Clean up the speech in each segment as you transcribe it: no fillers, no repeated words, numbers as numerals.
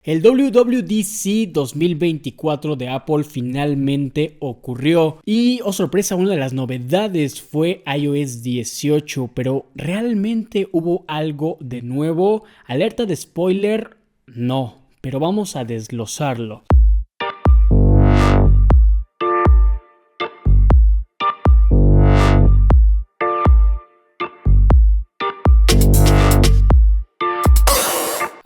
El WWDC 2024 de Apple finalmente ocurrió y, oh sorpresa, una de las novedades fue iOS 18, pero ¿realmente hubo algo de nuevo? Alerta de spoiler, no, pero vamos a desglosarlo.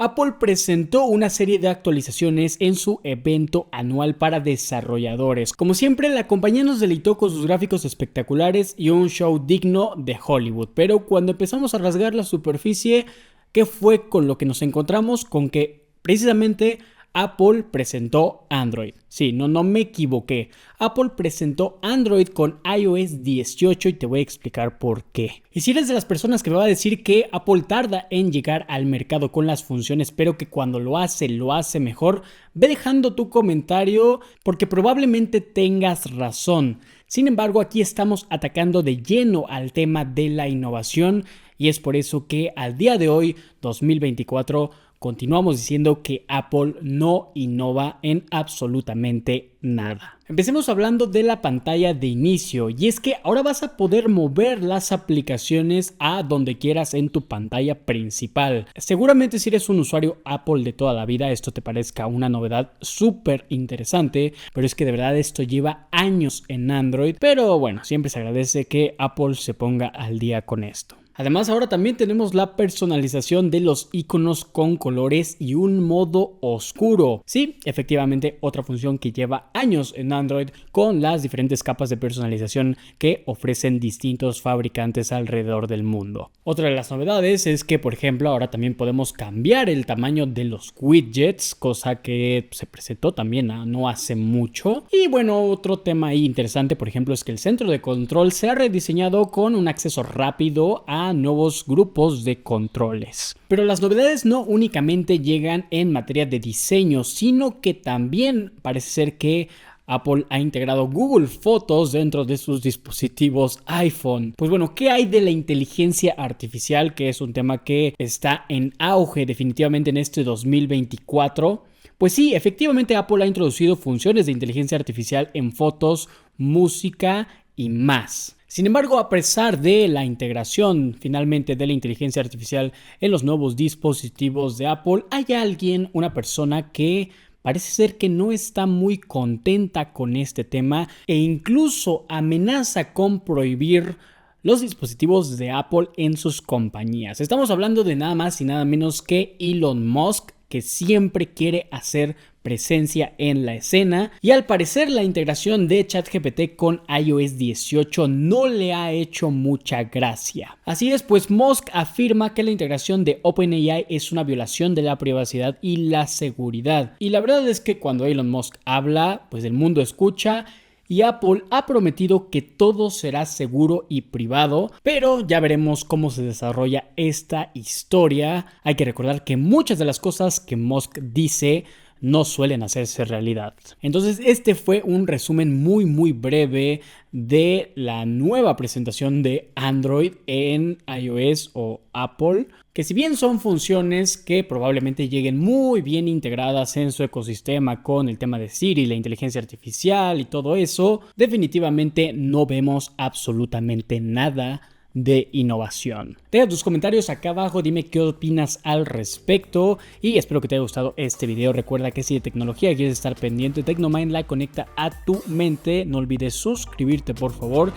Apple presentó una serie de actualizaciones en su evento anual para desarrolladores. Como siempre, la compañía nos deleitó con sus gráficos espectaculares y un show digno de Hollywood. Pero cuando empezamos a rasgar la superficie, ¿qué fue con lo que nos encontramos? Con que precisamente Apple presentó Android. Sí, no me equivoqué. Apple presentó Android con iOS 18 y te voy a explicar por qué. Y si eres de las personas que me va a decir que Apple tarda en llegar al mercado con las funciones, pero que cuando lo hace mejor, ve dejando tu comentario porque probablemente tengas razón. Sin embargo, aquí estamos atacando de lleno al tema de la innovación y es por eso que al día de hoy, 2024, continuamos diciendo que Apple no innova en absolutamente nada. Empecemos hablando de la pantalla de inicio y es que ahora vas a poder mover las aplicaciones a donde quieras en tu pantalla principal. Seguramente si eres un usuario Apple de toda la vida esto te parezca una novedad súper interesante, pero es que de verdad esto lleva años en Android, pero bueno, siempre se agradece que Apple se ponga al día con esto. Además, ahora también tenemos la personalización de los iconos con colores y un modo oscuro. Sí, efectivamente, otra función que lleva años en Android con las diferentes capas de personalización que ofrecen distintos fabricantes alrededor del mundo. Otra de las novedades es que, por ejemplo, ahora también podemos cambiar el tamaño de los widgets, cosa que se presentó también no hace mucho. Y bueno, otro tema ahí interesante, por ejemplo, es que el centro de control se ha rediseñado con un acceso rápido a nuevos grupos de controles. Pero las novedades no únicamente llegan en materia de diseño, sino que también parece ser que Apple ha integrado Google Fotos dentro de sus dispositivos iPhone. Pues bueno, ¿qué hay de la inteligencia artificial? Que es un tema que está en auge definitivamente en este 2024. Pues sí, efectivamente Apple ha introducido funciones de inteligencia artificial en fotos, música y más. Sin embargo, a pesar de la integración finalmente de la inteligencia artificial en los nuevos dispositivos de Apple, hay una persona que parece ser que no está muy contenta con este tema e incluso amenaza con prohibir los dispositivos de Apple en sus compañías. Estamos hablando de nada más y nada menos que Elon Musk, que siempre quiere hacer presencia en la escena y al parecer la integración de ChatGPT con iOS 18 no le ha hecho mucha gracia. Así es, pues Musk afirma que la integración de OpenAI es una violación de la privacidad y la seguridad. Y la verdad es que cuando Elon Musk habla, pues el mundo escucha. Y Apple ha prometido que todo será seguro y privado, pero ya veremos cómo se desarrolla esta historia. Hay que recordar que muchas de las cosas que Musk dice no suelen hacerse realidad. Entonces este fue un resumen muy breve de la nueva presentación de Android en iOS o Apple, que si bien son funciones que probablemente lleguen muy bien integradas en su ecosistema con el tema de Siri, la inteligencia artificial y todo eso, definitivamente no vemos absolutamente nada de innovación. Deja tus comentarios acá abajo, dime qué opinas al respecto y espero que te haya gustado este video. Recuerda que si de tecnología quieres estar pendiente, Tecnomind la conecta a tu mente. No olvides suscribirte, por favor,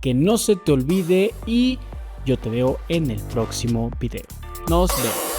que no se te olvide y yo te veo en el próximo video. Nos vemos.